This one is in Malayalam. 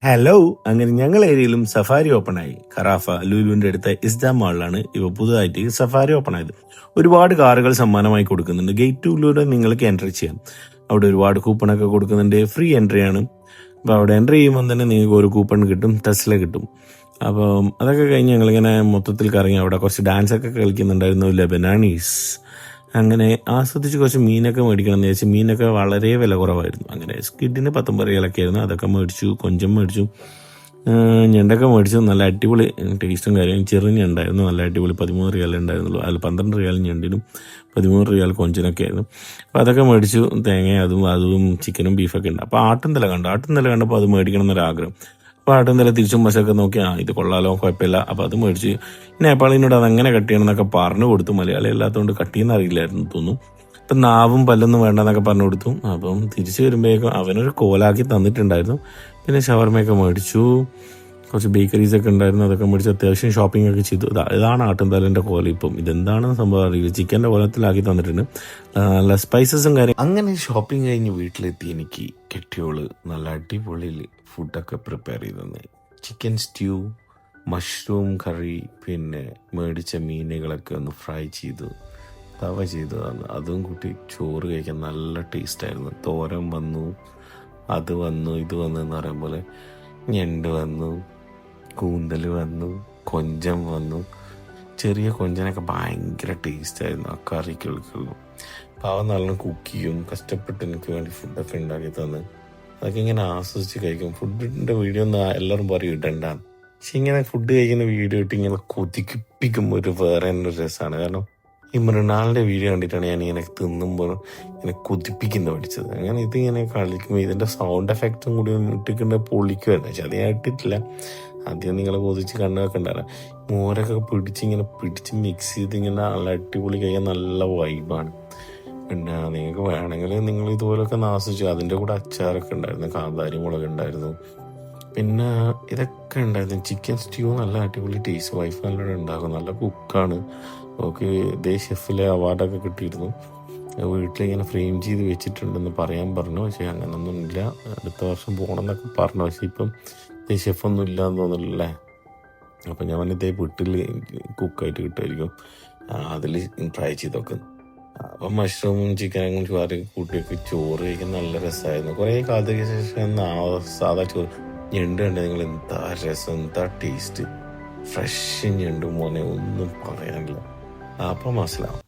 ഹലോ, അങ്ങനെ ഞങ്ങൾ ഏരിയയിലും സഫാരി ഓപ്പൺ ആയി. ഖറാഫ ലുലുവിന്റെ അടുത്ത ഇസ്താം മാളിലാണ് ഇവ പുതുതായിട്ട് സഫാരി ഓപ്പൺ ആയത്. ഒരുപാട് കാറുകൾ സമ്മാനമായി കൊടുക്കുന്നുണ്ട്. ഗേറ്റ് ടൂലൂടെ നിങ്ങൾക്ക് എൻട്രി ചെയ്യാം. അവിടെ ഒരുപാട് കൂപ്പണൊക്കെ കൊടുക്കുന്നുണ്ട്. ഫ്രീ എൻട്രി ആണ്. അപ്പോൾ അവിടെ എൻട്രി ചെയ്യുമ്പോൾ തന്നെ നിങ്ങൾക്ക് ഒരു കൂപ്പൺ കിട്ടും, ടെസ്ല കിട്ടും. അപ്പം അതൊക്കെ കഴിഞ്ഞ് ഞങ്ങളിങ്ങനെ മൊത്തത്തിൽ കറങ്ങി. അവിടെ കുറച്ച് ഡാൻസൊക്കെ കളിക്കുന്നുണ്ടായിരുന്നു, ലെബനാനീസ്. അങ്ങനെ ആസ്വദിച്ച് കുറച്ച് മീനൊക്കെ മേടിക്കണം എന്ന് വിചാരിച്ചു. മീനൊക്കെ വളരെ വില കുറവായിരുന്നു. അങ്ങനെ സ്കിഡിന് 19 റിയാലൊക്കെ ആയിരുന്നു. അതൊക്കെ മേടിച്ചു. കൊഞ്ചം മേടിച്ചു, ഞണ്ടൊക്കെ മേടിച്ചു. നല്ല അടിപൊളി ടേസ്റ്റും കാര്യവും. ചെറുഞ്ഞുണ്ടായിരുന്നു, നല്ല അടിപൊളി. 13 റിയാൽ ഉണ്ടായിരുന്നുള്ളൂ. അതിൽ 12 റിയാൽ ഞണ്ടിനും 13 റിയാൽ കൊഞ്ചിനൊക്കെ ആയിരുന്നു. അപ്പോൾ അതൊക്കെ മേടിച്ചു. തേങ്ങ അതും ചിക്കനും ബീഫൊക്കെ ഉണ്ട്. അപ്പോൾ ആട്ടുംതല കണ്ടപ്പോൾ അത് മേടിക്കണം എന്നൊരാഗ്രഹം. അപ്പോൾ ആട്ടുംതല തിരിച്ചും വശമൊക്കെ നോക്കി, ഇത് കൊള്ളാലോ, കുഴപ്പമില്ല. അപ്പോൾ അത് മേടിച്ച്. നേപ്പാളിനോട് അതങ്ങനെ കട്ട് ചെയ്യണമെന്നൊക്കെ പറഞ്ഞു കൊടുത്തു. മലയാളി അല്ലാത്തതുകൊണ്ട് കട്ട് ചെയ്യുന്ന അറിയില്ലായിരുന്നു തോന്നുന്നു. അപ്പം നാവും പല്ലൊന്നും വേണ്ടെന്നൊക്കെ പറഞ്ഞു കൊടുത്തു. അപ്പം തിരിച്ചു വരുമ്പോഴേക്കും അവനൊരു കോലാക്കി തന്നിട്ടുണ്ടായിരുന്നു. പിന്നെ ഷവർമയൊക്കെ മേടിച്ചു. കുറച്ച് ബേക്കറീസൊക്കെ ഉണ്ടായിരുന്നു, അതൊക്കെ മേടിച്ച് അത്യാവശ്യം ഷോപ്പിംഗ് ഒക്കെ ചെയ്തു. ഇതാണ് ആട്ടുംതലേൻ്റെ കോല. ഇപ്പം ഇതെന്താണെന്ന് സംഭവം അറിയില്ല. ചിക്കൻ്റെ കോലത്തിലാക്കി തന്നിട്ടുണ്ട്. നല്ല സ്പൈസസും കാര്യം. അങ്ങനെ ഷോപ്പിംഗ് കഴിഞ്ഞ് വീട്ടിലെത്തി. എനിക്ക് കെട്ടിയോള് നല്ല അടിപൊളി ഫുഡൊക്കെ പ്രിപ്പയർ ചെയ്ത് തന്നെ. ചിക്കൻ സ്റ്റ്യൂ, മഷ്റൂം കറി, പിന്നെ മേടിച്ച മീനുകളൊക്കെ ഒന്ന് ഫ്രൈ ചെയ്തു, തവ ചെയ്തു തന്നു. അതും കൂട്ടി ചോറ് കഴിക്കാൻ നല്ല ടേസ്റ്റായിരുന്നു. തോരൻ വന്നു, അത് വന്നു, ഇത് വന്നു എന്ന് പറയും പോലെ. ഞണ്ട് വന്നു, കൂന്തൽ വന്നു, കൊഞ്ചം വന്നു. ചെറിയ കൊഞ്ചനൊക്കെ ഭയങ്കര ടേസ്റ്റായിരുന്നു. ആ കറികൾക്കുള്ളൂ. പാവം നല്ലോണം കുക്ക് ചെയ്യും. കഷ്ടപ്പെട്ട് എനിക്ക് വേണ്ടി ഫുഡൊക്കെ ഉണ്ടാക്കി തന്ന് അതൊക്കെ ഇങ്ങനെ ആസ്വദിച്ച് കഴിക്കും. ഫുഡിൻ്റെ വീഡിയോ ഒന്നും എല്ലാവരും പറയും ഇടണ്ട. പക്ഷെ ഇങ്ങനെ ഫുഡ് കഴിക്കുന്ന വീഡിയോ ഇട്ട് ഇങ്ങനെ കൊതിപ്പിക്കുമ്പോൾ ഒരു വേറെ തന്നെ ഒരു രസമാണ്. കാരണം ഈ മൃണാളിൻ്റെ വീഡിയോ കണ്ടിട്ടാണ് ഞാൻ ഇങ്ങനെ തിന്നുമ്പോൾ ഇങ്ങനെ കൊതിപ്പിക്കുന്ന പഠിച്ചത്. അങ്ങനെ ഇതിങ്ങനെ കളിക്കുമ്പോൾ ഇതിൻ്റെ സൗണ്ട് എഫക്റ്റും കൂടി ഇട്ടിട്ടുണ്ട് പൊളിക്കുമായിരുന്നു. പക്ഷെ അത് ഞാൻ ഇട്ടിട്ടില്ല. ആദ്യം നിങ്ങളെ കൊതിച്ച് കണ്ണൊക്കെ ഉണ്ടാകാം. മോരൊക്കെ പിടിച്ച് മിക്സ് ചെയ്ത് ഇങ്ങനെ നല്ല അടിപൊളി കഴിയാൻ നല്ല വൈബാണ്. പിന്നെ നിങ്ങൾക്ക് വേണമെങ്കിൽ നിങ്ങൾ ഇതുപോലൊക്കെ ആസ്വദിച്ചു. അതിൻ്റെ കൂടെ അച്ചാറൊക്കെ ഉണ്ടായിരുന്നു, കാന്താരി മുളക് ഉണ്ടായിരുന്നു, പിന്നെ ഇതൊക്കെ ഉണ്ടായിരുന്നു. ചിക്കൻ സ്റ്റ്യൂ നല്ല അടിപൊളി ടേസ്റ്റ്. വൈഫ് നല്ലോണം ഉണ്ടാക്കും, നല്ല കുക്കാണ്. ഓക്കെ, ഇതേ ഷെഫിലെ അവാർഡൊക്കെ കിട്ടിയിരുന്നു. വീട്ടിലിങ്ങനെ ഫ്രെയിം ചെയ്ത് വെച്ചിട്ടുണ്ടെന്ന് പറയാൻ പറഞ്ഞു. പക്ഷേ അങ്ങനൊന്നും ഇല്ല. അടുത്ത വർഷം പോകണമെന്നൊക്കെ പറഞ്ഞു. പക്ഷേ ഇപ്പം ഇതേ ഷെഫൊന്നും ഇല്ലയെന്ന് തോന്നുന്നില്ലേ. അപ്പം ഞാൻ ഇതേ വീട്ടിൽ കുക്കായിട്ട് കിട്ടുമായിരിക്കും. അതിൽ ട്രൈ ചെയ്തൊക്കെ. അപ്പം മഷ്റൂമും ചിക്കനും കൂട്ടിയൊക്കെ ചോറ് കഴിക്കാൻ നല്ല രസമായിരുന്നു. കുറേ കാലത്തേക്ക് ശേഷം സാധാ ചോറ്. ഞണ്ട് കണ്ട് നിങ്ങൾ എന്താ രസം, എന്താ ടേസ്റ്റ്. ഫ്രഷ് ഞണ്ട് മോനെ, ഒന്നും പറയാനില്ല. അപ്പം മനസ്സിലാവും.